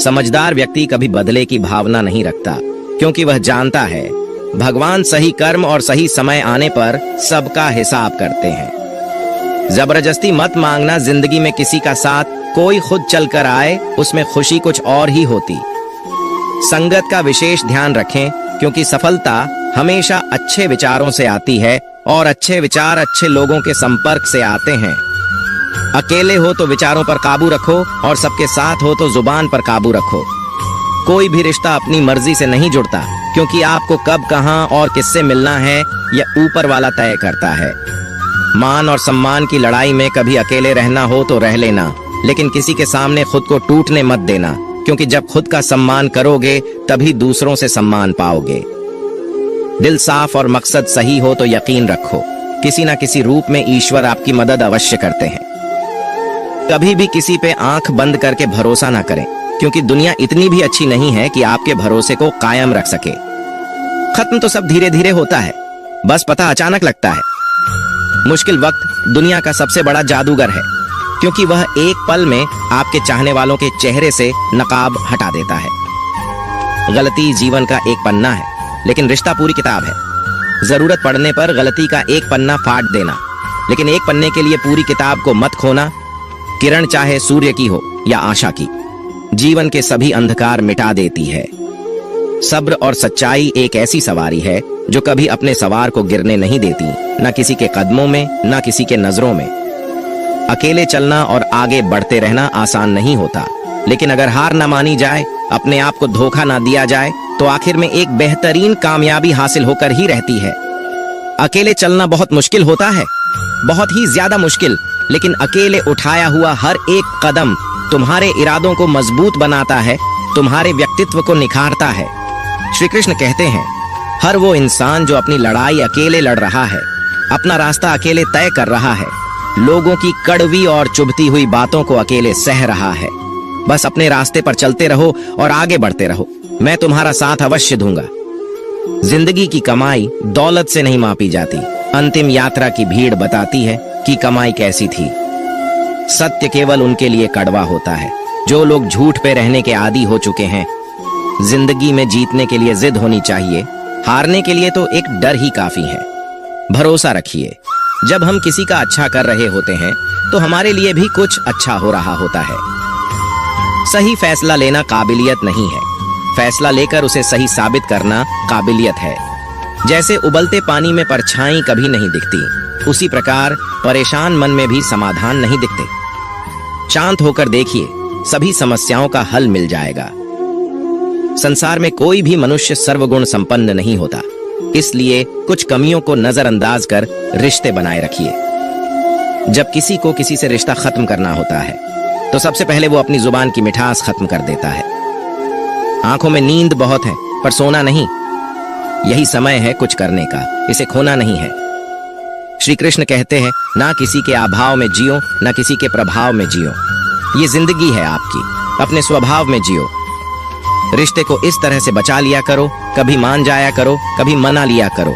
समझदार व्यक्ति कभी बदले की भावना नहीं रखता, क्योंकि वह जानता है भगवान सही कर्म और सही समय आने पर सबका हिसाब करते हैं। जबरदस्ती मत मांगना जिंदगी में किसी का साथ, कोई खुद चलकर आए उसमें खुशी कुछ और ही होती। संगत का विशेष ध्यान रखें, क्योंकि सफलता हमेशा अच्छे विचारों से आती है और अच्छे विचार अच्छे लोगों के संपर्क से आते हैं। अकेले हो तो विचारों पर काबू रखो और सबके साथ हो तो जुबान पर काबू रखो। कोई भी रिश्ता अपनी मर्जी से नहीं जुड़ता, क्योंकि आपको कब कहां और किससे मिलना है यह ऊपर वाला तय करता है। मान और सम्मान की लड़ाई में कभी अकेले रहना हो तो रह लेना, लेकिन किसी के सामने खुद को टूटने मत देना, क्योंकि जब खुद का सम्मान करोगे तभी दूसरों से सम्मान पाओगे। दिल साफ और मकसद सही हो तो यकीन रखो, किसी ना किसी रूप में ईश्वर आपकी मदद अवश्य करते हैं। कभी भी किसी पे आंख बंद करके भरोसा ना करें, क्योंकि दुनिया इतनी भी अच्छी नहीं है कि आपके भरोसे को कायम रख सके। खत्म तो सब धीरे धीरे होता है, बस पता अचानक लगता है। मुश्किल वक्त दुनिया का सबसे बड़ा जादूगर है, क्योंकि वह एक पल में आपके चाहने वालों के चेहरे से नकाब हटा देता है। गलती जीवन का एक पन्ना है, लेकिन रिश्ता पूरी किताब है। जरूरत पड़ने पर गलती का एक पन्ना फाड़ देना, लेकिन एक पन्ने के लिए पूरी किताब को मत खोना। किरण चाहे सूर्य की हो या आशा की, जीवन के सभी अंधकार मिटा देती है। सब्र और सच्चाई एक ऐसी सवारी है जो कभी अपने सवार को गिरने नहीं देती, न किसी के कदमों में न किसी के नजरों में। अकेले चलना और आगे बढ़ते रहना आसान नहीं होता, लेकिन अगर हार न मानी जाए, अपने आप को धोखा ना दिया जाए, तो आखिर में एक बेहतरीन कामयाबी हासिल होकर ही रहती है। अकेले चलना बहुत मुश्किल होता है, बहुत ही ज्यादा मुश्किल, लेकिन अकेले उठाया हुआ हर एक कदम तुम्हारे इरादों को मजबूत बनाता है, तुम्हारे व्यक्तित्व को निखारता है। श्री कृष्ण कहते हैं, हर वो इंसान जो अपनी लड़ाई अकेले लड़ रहा है, अपना रास्ता अकेले तय कर रहा है, लोगों की कड़वी और चुभती हुई बातों को अकेले सह रहा है। बस अपने रास्ते पर चलते रहो और आगे बढ़ते रहो, मैं तुम्हारा साथ अवश्य दूंगा। जिंदगी की कमाई दौलत से नहीं मापी जाती, अंतिम यात्रा की भीड़ बताती है कि कमाई कैसी थी। सत्य केवल उनके लिए कड़वा होता है जो लोग झूठ पे रहने के आदी हो चुके हैं। जिंदगी में जीतने के लिए जिद होनी चाहिए, हारने के लिए तो एक डर ही काफी है। भरोसा रखिए, जब हम किसी का अच्छा कर रहे होते हैं तो हमारे लिए भी कुछ अच्छा हो रहा होता है। सही फैसला लेना काबिलियत नहीं है, फैसला लेकर उसे सही साबित करना काबिलियत है। जैसे उबलते पानी में परछाई कभी नहीं दिखती, उसी प्रकार परेशान मन में भी समाधान नहीं दिखते। शांत होकर देखिए, सभी समस्याओं का हल मिल जाएगा। संसार में कोई भी मनुष्य सर्वगुण संपन्न नहीं होता, इसलिए कुछ कमियों को नजरअंदाज कर रिश्ते बनाए रखिए। जब किसी को किसी से रिश्ता खत्म करना होता है तो सबसे पहले वो अपनी जुबान की मिठास खत्म कर देता है। आंखों में नींद बहुत है पर सोना नहीं, यही समय है कुछ करने का, इसे खोना नहीं है। श्री कृष्ण कहते हैं, ना किसी के अभाव में जियो, ना किसी के प्रभाव में जियो। ये जिंदगी है आपकी, अपने स्वभाव में जियो। रिश्ते को इस तरह से बचा लिया करो, कभी मान जाया करो, कभी मना लिया करो।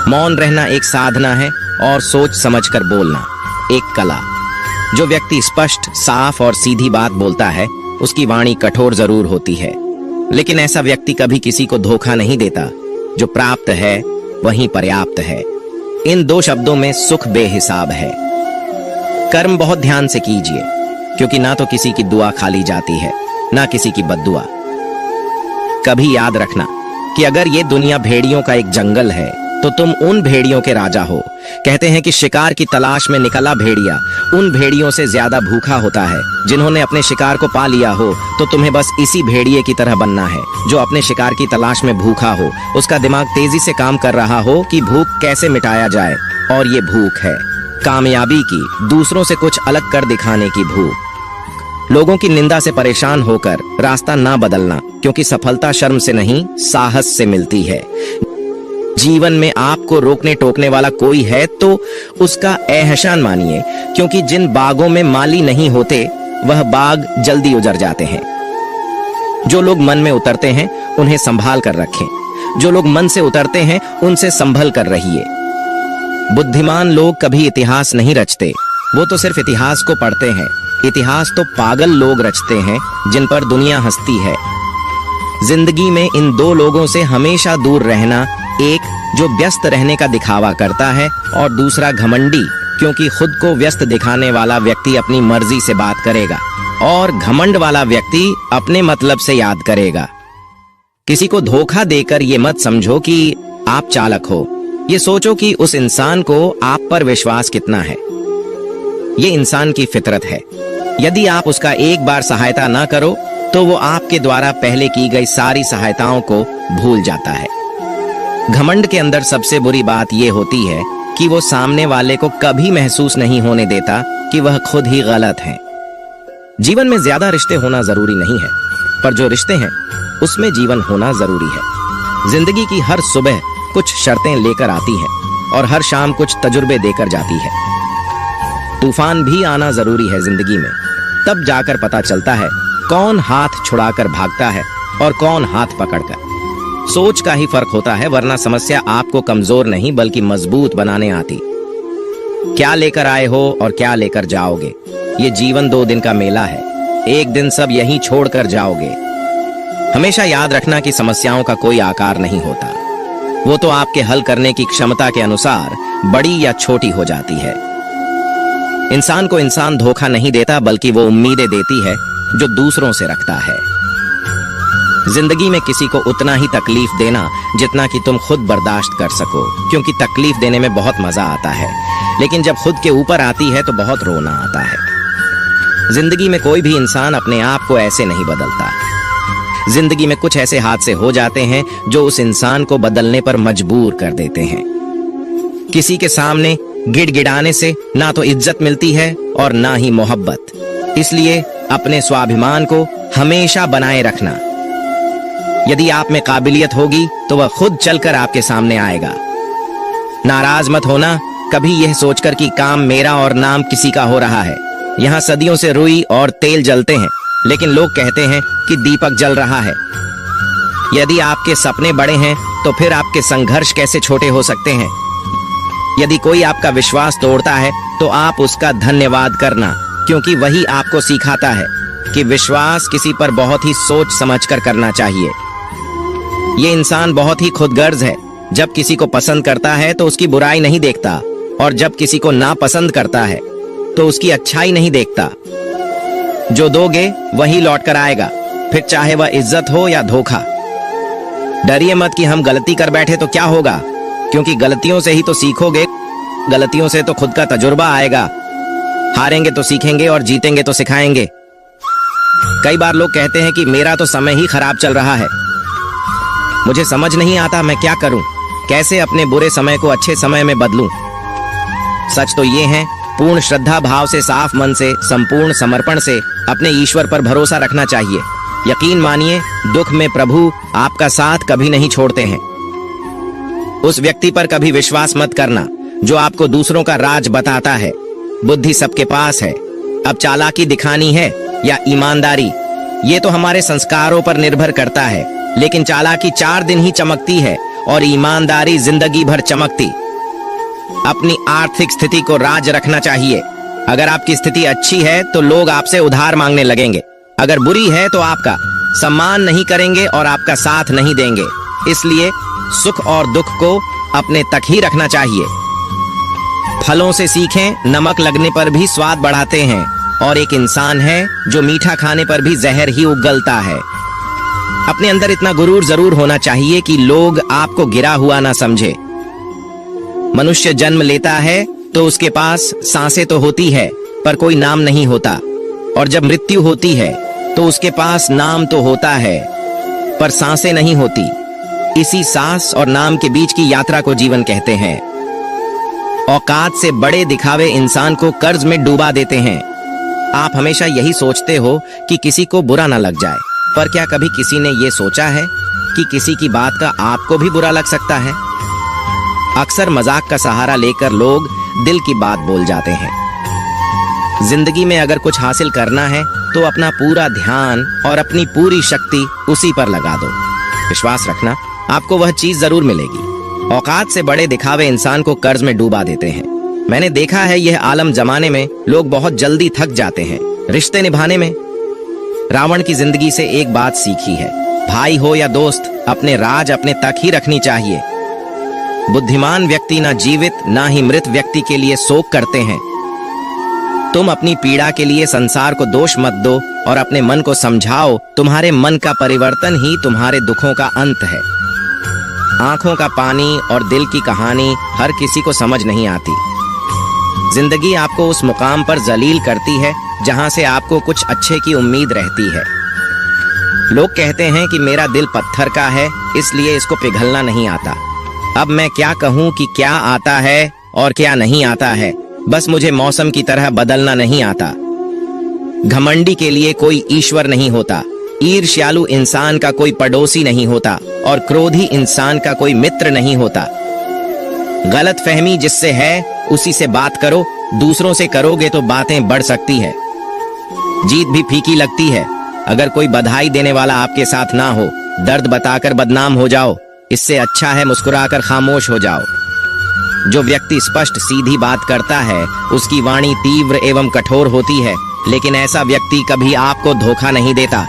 मौन रहना एक साधना है और सोच समझकर बोलना एक कला। जो व्यक्ति स्पष्ट, साफ और सीधी बात बोलता है, उसकी वाणी कठोर जरूर होती है, लेकिन ऐसा व्यक्ति कभी किसी को धोखा नहीं देता। जो प्राप्त है वही पर्याप्त है। इन दो शब्दों में सुख बेहिसाब है। कर्म बहुत ध्यान से कीजिए, क्योंकि ना तो किसी की दुआ खाली जाती है, ना किसी की बद्दुआ। कभी याद रखना कि अगर ये दुनिया भेड़ियों का एक जंगल है तो तुम उन भेड़ियों के राजा हो। कहते हैं कि शिकार की तलाश में निकला भेड़िया उन भेड़ियों से ज्यादा भूखा होता है जिन्होंने अपने शिकार को पा लिया हो। तो तुम्हें बस इसी भेड़िए की तरह बनना है जो अपने शिकार की तलाश में भूखा हो, उसका दिमाग तेजी से काम कर रहा हो कि भूख कैसे मिटाया जाए, और ये भूख है कामयाबी की, दूसरों से कुछ अलग कर दिखाने की भूख। लोगों की निंदा से परेशान होकर रास्ता ना बदलना, क्योंकि सफलता शर्म से नहीं साहस से मिलती है। जीवन में आपको रोकने टोकने वाला कोई है तो उसका एहसान मानिए, क्योंकि जिन बागों में माली नहीं होते वह बाग जल्दी उजड़ जाते हैं। जो लोग मन में उतरते हैं उन्हें संभाल कर रखें, जो लोग मन से उतरते हैं उनसे संभल कर रहिए। बुद्धिमान लोग कभी इतिहास नहीं रचते, वो तो सिर्फ इतिहास को पढ़ते हैं। इतिहास तो पागल लोग रचते हैं जिन पर दुनिया हंसती है। जिंदगी में इन दो लोगों से हमेशा दूर रहना, एक जो व्यस्त रहने का दिखावा करता है और दूसरा घमंडी, क्योंकि खुद को व्यस्त दिखाने वाला व्यक्ति अपनी मर्जी से बात करेगा और घमंड वाला व्यक्ति अपने मतलब से याद करेगा। किसी को धोखा देकर ये मत समझो कि आप चालाक हो, ये सोचो कि उस इंसान को आप पर विश्वास कितना है। ये इंसान की फितरत है। यदि आप उसका एक बार सहायता ना करो तो वो आपके द्वारा पहले की गई सारी सहायताओं को भूल जाता है। घमंड के अंदर सबसे बुरी बात ये होती है कि वो सामने वाले को कभी महसूस नहीं होने देता कि वह खुद ही गलत है। जीवन में ज्यादा रिश्ते होना जरूरी नहीं है, पर जो रिश्ते हैं उसमें जीवन होना जरूरी है। जिंदगी की हर सुबह कुछ शर्तें लेकर आती है और हर शाम कुछ तजुर्बे देकर जाती है। तूफान भी आना जरूरी है जिंदगी में, तब जाकर पता चलता है कौन हाथ छुड़ाकर भागता है और कौन हाथ पकड़कर। सोच का ही फर्क होता है, वरना समस्या आपको कमजोर नहीं बल्कि मजबूत बनाने आती। क्या लेकर आए हो और क्या लेकर जाओगे, ये जीवन 2 दिन का मेला है। एक दिन सब यहीं छोड़कर जाओगे। हमेशा याद रखना कि समस्याओं का कोई आकार नहीं होता, वो तो आपके हल करने की क्षमता के अनुसार बड़ी या छोटी हो जाती है। इंसान को इंसान धोखा नहीं देता, बल्कि वो उम्मीदें देती है जो दूसरों से रखता है। जिंदगी में किसी को उतना ही तकलीफ देना जितना कि तुम खुद बर्दाश्त कर सको, क्योंकि तकलीफ देने में बहुत मजा आता है, लेकिन जब खुद के ऊपर आती है तो बहुत रोना आता है। जिंदगी में कोई भी इंसान अपने आप को ऐसे नहीं बदलता। जिंदगी में कुछ ऐसे हादसे हो जाते हैं जो उस इंसान को बदलने पर मजबूर कर देते हैं। किसी के सामने गिड़गिड़ाने से ना तो इज्जत मिलती है और ना ही मोहब्बत। इसलिए अपने स्वाभिमान को हमेशा बनाए रखना। यदि आप में काबिलियत होगी तो वह खुद चलकर आपके सामने आएगा। नाराज मत होना कभी यह सोचकर कि काम मेरा और नाम किसी का हो रहा है। यहाँ सदियों से रुई और तेल जलते हैं, लेकिन लोग कहते हैं कि दीपक जल रहा है। यदि आपके सपने बड़े हैं तो फिर आपके संघर्ष कैसे छोटे हो सकते हैं। यदि कोई आपका विश्वास तोड़ता है तो आप उसका धन्यवाद करना, क्योंकि वही आपको सिखाता है कि विश्वास किसी पर बहुत ही सोच समझकर करना चाहिए। ये इंसान बहुत ही खुदगर्ज है। जब किसी को पसंद करता है तो उसकी बुराई नहीं देखता, और जब किसी को नापसंद करता है तो उसकी अच्छाई नहीं देखता। जो दोगे वही लौट कर आएगा, फिर चाहे वह इज्जत हो या धोखा। डरिए मत कि हम गलती कर बैठे तो क्या होगा, क्योंकि गलतियों से ही तो सीखोगे। गलतियों से तो खुद का तजुर्बा आएगा। हारेंगे तो सीखेंगे और जीतेंगे तो सिखाएंगे। कई बार लोग कहते हैं कि मेरा तो समय ही खराब चल रहा है। मुझे समझ नहीं आता मैं क्या करूं, कैसे अपने बुरे समय को अच्छे समय में बदलूं। सच तो ये है, पूर्ण श्रद्धा भाव से, साफ मन से, संपूर्ण समर्पण से अपने ईश्वर पर भरोसा रखना चाहिए। यकीन मानिए, दुख में प्रभु आपका साथ कभी नहीं छोड़ते हैं। उस व्यक्ति पर कभी विश्वास मत करना जो आपको दूसरों का राज बताता है। बुद्धि सबके पास है, अब चालाकी दिखानी है या ईमानदारी, ये तो हमारे संस्कारों पर निर्भर करता है। लेकिन चालाकी 4 दिन ही चमकती है और ईमानदारी जिंदगी भर चमकती। अपनी आर्थिक स्थिति को राज रखना चाहिए। अगर आपकी स्थिति अच्छी है तो लोग आपसे उधार मांगने लगेंगे, अगर बुरी है तो आपका सम्मान नहीं करेंगे और आपका साथ नहीं देंगे। इसलिए सुख और दुख को अपने तक ही रखना चाहिए। फलों से सीखें, नमक लगने पर भी स्वाद बढ़ाते हैं, और एक इंसान है जो मीठा खाने पर भी जहर ही उगलता है। अपने अंदर इतना गुरूर जरूर होना चाहिए कि लोग आपको गिरा हुआ ना समझे। मनुष्य जन्म लेता है तो उसके पास सांसें तो होती है पर कोई नाम नहीं होता, और जब मृत्यु होती है तो उसके पास नाम तो होता है पर सांसें नहीं होती। इसी सांस और नाम के बीच की यात्रा को जीवन कहते हैं। औकात से बड़े दिखावे इंसान को कर्ज में डूबा देते हैं। आप हमेशा यही सोचते हो कि किसी को बुरा ना लग जाए, पर क्या कभी किसी ने ये सोचा है कि किसी की बात का आपको भी बुरा लग सकता है। अक्सर मजाक का सहारा लेकर लोग दिल की बात बोल जाते हैं। जिंदगी में अगर कुछ हासिल करना है तो अपना पूरा ध्यान और अपनी पूरी शक्ति उसी पर लगा दो। विश्वास रखना, आपको वह चीज जरूर मिलेगी। औकात से बड़े दिखावे इंसान को कर्ज में डूबा देते हैं। मैंने देखा है यह आलम जमाने में लोग बहुत जल्दी थक जाते हैं रिश्ते निभाने में रावण की जिंदगी से एक बात सीखी है, भाई हो या दोस्त, अपने राज अपने तक ही रखनी चाहिए। बुद्धिमान व्यक्ति ना जीवित ना ही मृत व्यक्ति के लिए शोक करते हैं। तुम अपनी पीड़ा के लिए संसार को दोष मत दो और अपने मन को समझाओ, तुम्हारे मन का परिवर्तन ही तुम्हारे दुखों का अंत है। आंखों का पानी और दिल की कहानी हर किसी को समझ नहीं आती। जिंदगी आपको उस मुकाम पर जलील करती है जहां से आपको कुछ अच्छे की उम्मीद रहती है। लोग कहते हैं कि मेरा दिल पत्थर का है, इसलिए इसको पिघलना नहीं आता। अब मैं क्या कहूं कि क्या आता है और क्या नहीं आता है, बस मुझे मौसम की तरह बदलना नहीं आता। घमंडी के लिए कोई ईश्वर नहीं होता, ईर्ष्यालु इंसान का कोई पड़ोसी नहीं होता और क्रोधी इंसान का कोई मित्र नहीं होता। गलत फहमी जिससे है उसी से बात करो, दूसरों से करोगे तो बातें बढ़ सकती है। जीत भी फीकी लगती है। अगर कोई बधाई देने वाला आपके साथ ना हो, दर्द बताकर बदनाम हो जाओ, इससे अच्छा है मुस्कुराकर खामोश हो जाओ। जो व्यक्ति स्पष्ट सीधी बात करता है उसकी वाणी तीव्र एवं कठोर होती है, लेकिन ऐसा व्यक्ति कभी आपको धोखा नहीं देता।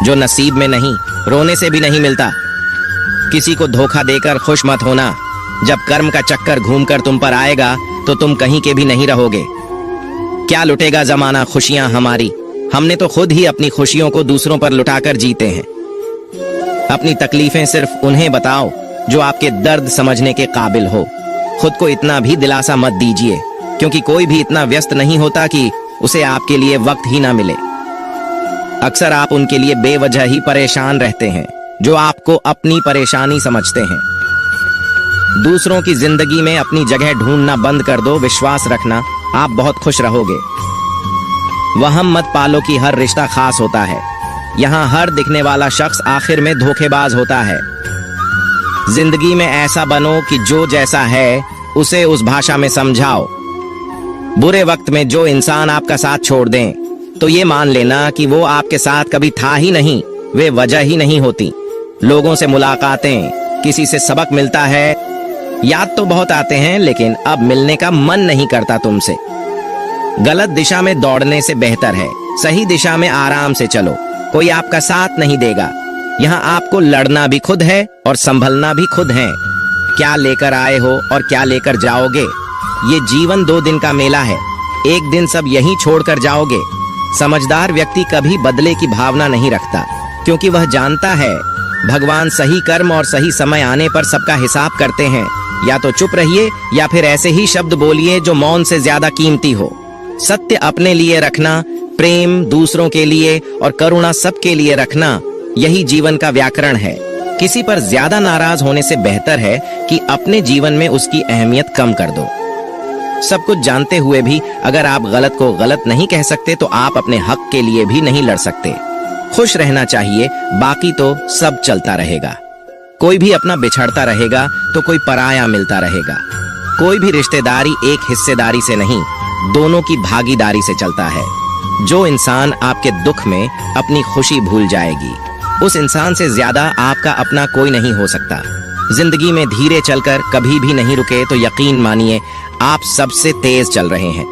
जो नसीब में नहीं, रोने से भी नहीं मिलता। किसी को धोखा देकर खुश मत होना। जब कर्म का चक्कर घूमकर तुम पर आएगा तो तुम कहीं के भी नहीं रहोगे। क्या लुटेगा जमाना खुशियां हमारी, हमने तो खुद ही अपनी खुशियों को दूसरों पर लुटाकर जीते हैं। अपनी तकलीफें सिर्फ उन्हें बताओ जो आपके दर्द समझने के काबिल हो। खुद को इतना भी दिलासा मत दीजिए, क्योंकि कोई भी इतना व्यस्त नहीं होता कि उसे आपके लिए वक्त ही ना मिले। अक्सर आप उनके लिए बेवजह ही परेशान रहते हैं जो आपको अपनी परेशानी समझते हैं। दूसरों की जिंदगी में अपनी जगह ढूंढना बंद कर दो, विश्वास रखना आप बहुत खुश रहोगे। वहम मत पालो कि हर रिश्ता खास होता है। यहाँ हर दिखने वाला शख्स आखिर में धोखेबाज होता है। जिंदगी में ऐसा बनो कि जो जैसा है उसे उस भाषा में समझाओ। बुरे वक्त में जो इंसान आपका साथ छोड़ दें तो ये मान लेना कि वो आपके साथ कभी था ही नहीं, वे वजह ही नहीं होती। लोगों से मुलाकातें, किसी से सबक मिलता है, याद तो बहुत आते हैं लेकिन अब मिलने का मन नहीं करता तुमसे। गलत दिशा में दौड़ने से बेहतर है सही दिशा में आराम से चलो। कोई आपका साथ नहीं देगा। यहाँ आपको लड़ना भी खुद है और संभलना भी खुद है। क्या लेकर आए हो और क्या लेकर जाओगे, ये जीवन 2 दिन का मेला है। एक दिन सब यहीं छोड़कर जाओगे। समझदार व्यक्ति कभी बदले की भावना नहीं रखता, क्योंकि वह जानता है भगवान सही कर्म और सही समय आने पर सबका हिसाब करते हैं। या तो चुप रहिए या फिर ऐसे ही शब्द बोलिए जो मौन से ज्यादा कीमती हो। सत्य अपने लिए रखना, प्रेम दूसरों के लिए और करुणा सबके लिए रखना, यही जीवन का व्याकरण है। किसी पर ज्यादा नाराज होने से बेहतर है कि अपने जीवन में उसकी अहमियत कम कर दो। सब कुछ जानते हुए भी अगर आप गलत को गलत नहीं कह सकते तो आप अपने हक के लिए भी नहीं लड़ सकते। खुश रहना चाहिए, बाकी तो सब चलता रहेगा। कोई भी अपना बिछड़ता रहेगा तो कोई पराया मिलता रहेगा। कोई भी रिश्तेदारी एक हिस्सेदारी से नहीं, दोनों की भागीदारी से चलता है। जो इंसान आपके दुख में अपनी खुशी भूल जाएगी, उस इंसान से ज्यादा आपका अपना कोई नहीं हो सकता। जिंदगी में धीरे चलकर कभी भी नहीं रुके तो यकीन मानिए आप सबसे तेज चल रहे हैं।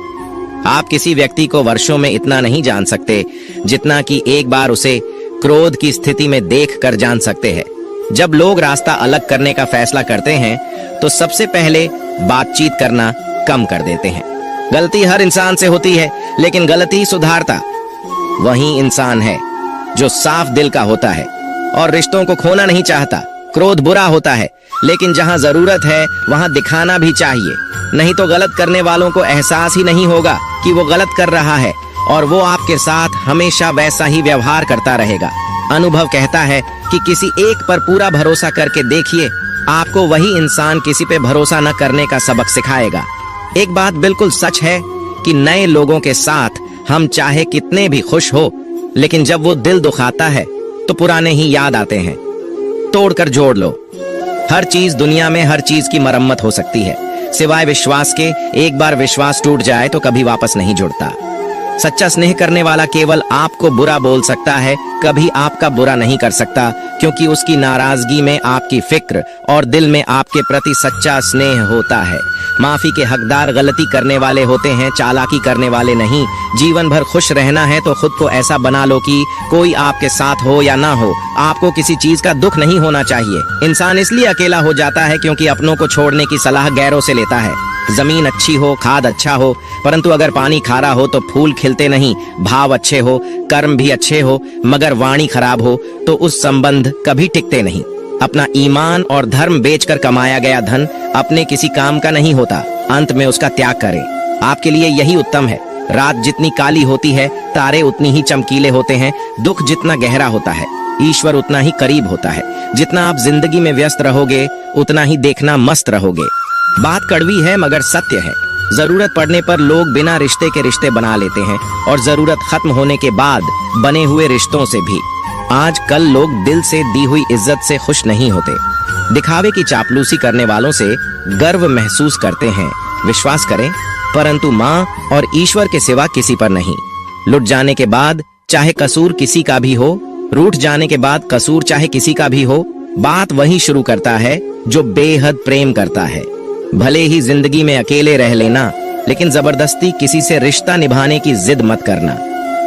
आप किसी व्यक्ति को वर्षों में इतना नहीं जान सकते जितना कि एक बार उसे क्रोध की स्थिति में देख कर जान सकते हैं। जब लोग रास्ता अलग करने का फैसला करते हैं तो सबसे पहले बातचीत करना कम कर देते हैं। गलती हर इंसान से होती है, लेकिन गलती सुधारता वही इंसान है जो साफ दिल का होता है और रिश्तों को खोना नहीं चाहता। क्रोध बुरा होता है, लेकिन जहां जरूरत है वहां दिखाना भी चाहिए, नहीं तो गलत करने वालों को एहसास ही नहीं होगा कि वो गलत कर रहा है और वो आपके साथ हमेशा वैसा ही व्यवहार करता रहेगा। अनुभव कहता है कि किसी एक पर पूरा भरोसा करके देखिए, आपको वही इंसान किसी पे भरोसा न करने का सबक सिखाएगा। एक बात बिल्कुल सच है कि नए लोगों के साथ हम चाहे कितने भी खुश हो, लेकिन जब वो दिल दुखाता है तो पुराने ही याद आते हैं। तोड़कर जोड़ लो। हर चीज दुनिया में हर चीज की मरम्मत हो सकती है, सिवाय विश्वास के। एक बार विश्वास टूट जाए तो कभी वापस नहीं जुड़ता। सच्चा स्नेह करने वाला केवल आपको बुरा बोल सकता है, कभी आपका बुरा नहीं कर सकता, क्योंकि उसकी नाराजगी में आपकी फिक्र और दिल में आपके प्रति सच्चा स्नेह होता है। माफी के हकदार गलती करने वाले होते हैं, चालाकी करने वाले नहीं। जीवन भर खुश रहना है तो खुद को ऐसा बना लो कि कोई आपके साथ हो या ना हो, आपको किसी चीज का दुख नहीं होना चाहिए। इंसान इसलिए अकेला हो जाता है क्योंकि अपनों को छोड़ने की सलाह गैरों से लेता है। जमीन अच्छी हो, खाद अच्छा हो, परंतु अगर पानी खारा हो तो फूल खिलते नहीं। भाव अच्छे हो, कर्म भी अच्छे हो, मगर वाणी खराब हो तो उस संबंध कभी टिकते नहीं। अपना ईमान और धर्म बेचकर कमाया गया धन अपने किसी काम का नहीं होता, अंत में उसका त्याग करें। आपके लिए यही उत्तम है। रात जितनी काली होती है, तारे उतनी ही चमकीले होते हैं। दुख जितना गहरा होता है, ईश्वर उतना ही करीब होता है। जितना आप जिंदगी में व्यस्त रहोगे, उतना ही देखना मस्त रहोगे। बात कड़वी है मगर सत्य है। जरूरत पड़ने पर लोग बिना रिश्ते के रिश्ते बना लेते हैं और जरूरत खत्म होने के बाद बने हुए रिश्तों से भी। आजकल लोग दिल से दी हुई इज्जत से खुश नहीं होते। दिखावे की चापलूसी करने वालों से गर्व महसूस करते हैं। विश्वास करें, परंतु माँ और ईश्वर के सिवा किसी पर नहीं। लुट जाने के बाद चाहे कसूर किसी का भी हो, रूठ जाने के बाद कसूर चाहे किसी का भी हो, बात वही शुरू करता है जो बेहद प्रेम करता है। भले ही जिंदगी में अकेले रह लेना, लेकिन जबरदस्ती किसी से रिश्ता निभाने की जिद मत करना।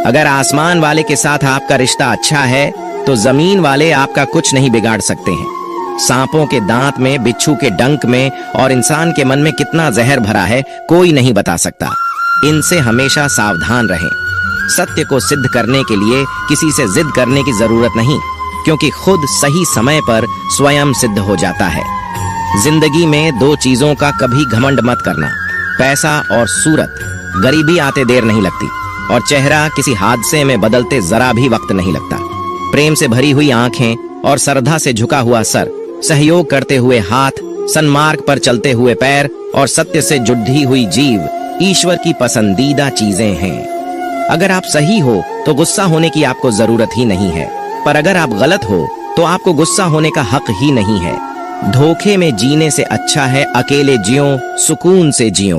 अगर आसमान वाले के साथ आपका रिश्ता अच्छा है तो जमीन वाले आपका कुछ नहीं बिगाड़ सकते हैं। सांपों के दांत में, बिच्छू के डंक में और इंसान के मन में कितना जहर भरा है, कोई नहीं बता सकता। इनसे हमेशा सावधान रहें। सत्य को सिद्ध करने के लिए किसी से जिद करने की जरूरत नहीं, क्योंकि खुद सही समय पर स्वयं सिद्ध हो जाता है। जिंदगी में दो चीजों का कभी घमंड मत करना, पैसा और सूरत। गरीबी आते देर नहीं लगती और चेहरा किसी हादसे में बदलते जरा भी वक्त नहीं लगता। प्रेम से भरी हुई आंखें और श्रद्धा से झुका हुआ सर, सहयोग करते हुए हाथ, सन्मार्ग पर चलते हुए पैर और सत्य से जुड़ी हुई जीव ईश्वर की पसंदीदा चीजें हैं। अगर आप सही हो तो गुस्सा होने की आपको जरूरत ही नहीं है, पर अगर आप गलत हो तो आपको गुस्सा होने का हक ही नहीं है। धोखे में जीने से अच्छा है अकेले जियो, सुकून से जियो।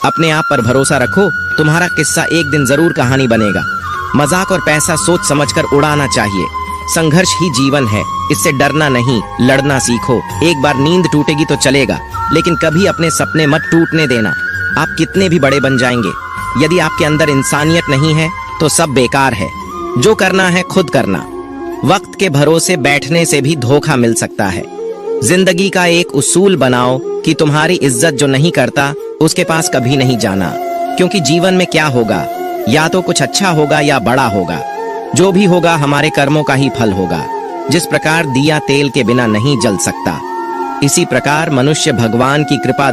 अपने आप पर भरोसा रखो, तुम्हारा किस्सा एक दिन जरूर कहानी बनेगा। मजाक और पैसा सोच समझकर उड़ाना चाहिए। संघर्ष ही जीवन है, इससे डरना नहीं, लड़ना सीखो। एक बार नींद टूटेगी तो चलेगा, लेकिन कभी अपने सपने मत टूटने देना। आप कितने भी बड़े बन जाएंगे, यदि आपके अंदर इंसानियत नहीं है तो सब बेकार है। जो करना है खुद करना। वक्त के भरोसे बैठने से भी धोखा मिल सकता है। जिंदगी का एक उसूल बनाओ कि तुम्हारी इज्जत जो नहीं करता उसके पास कभी नहीं जाना, क्योंकि जीवन में क्या होगा, या तो कुछ अच्छा होगा या बड़ा होगा। जो भी होगा हमारे कर्मों का ही फल होगा। जिस प्रकार दिया तेल के बिना नहीं जल सकता, इसी प्रकार मनुष्य भगवान की कृपा